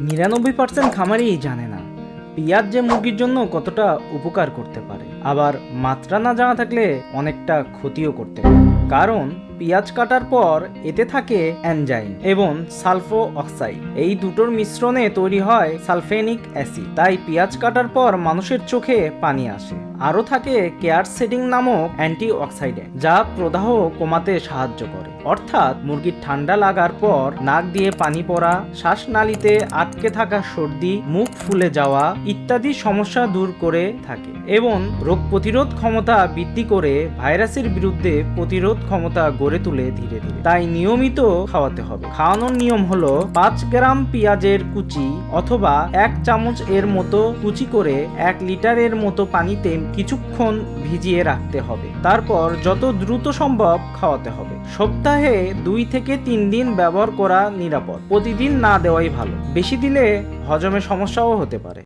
99% খামারই জানে না পেঁয়াজ যে মুরগির জন্য কতটা উপকার করতে পারে, আবার মাত্রা না জানা থাকলে অনেকটা ক্ষতিও করতে পারে। কারণ পেঁয়াজ কাটার পর এতে থাকে এনজাইম এবং সালফো অক্সাইড, এই দুটোর মিশ্রণে তৈরি হয় সালফেনিক অ্যাসিড। তাই পেঁয়াজ কাটার পর মানুষের চোখে পানি আসে। আরও থাকে কেয়ার সেটিং নামক অ্যান্টি অক্সাইডেন্ট, যা প্রদাহ কমাতে সাহায্য করে। অর্থাৎ মুরগির ঠান্ডা লাগার পর নাক দিয়ে পানি পড়া, শ্বাসনালীতে আটকে থাকা সর্দি, মুখ ফুলে যাওয়া ইত্যাদি সমস্যা দূর করে থাকে এবং রোগ প্রতিরোধ ক্ষমতা বৃদ্ধি করে ভাইরাসের বিরুদ্ধে প্রতিরোধ ক্ষমতা গড়ে তুলে ধীরে ধীরে। তাই নিয়মিত খাওয়াতে হবে। খাওয়ানোর নিয়ম হলো 5 গ্রাম পেঁয়াজের কুচি অথবা 1 চামচ এর মতো কুচি করে 1 লিটারের মতো পানিতে কিছুক্ষণ ভিজিয়ে রাখতে হবে। তারপর যত দ্রুত সম্ভব খাওয়াতে হবে। সপ্তাহে 2 থেকে 3 দিন ব্যবহার করা নিরাপদ। প্রতিদিন না দেওয়াই ভালো। বেশি দিলে হজমে সমস্যাও হতে পারে।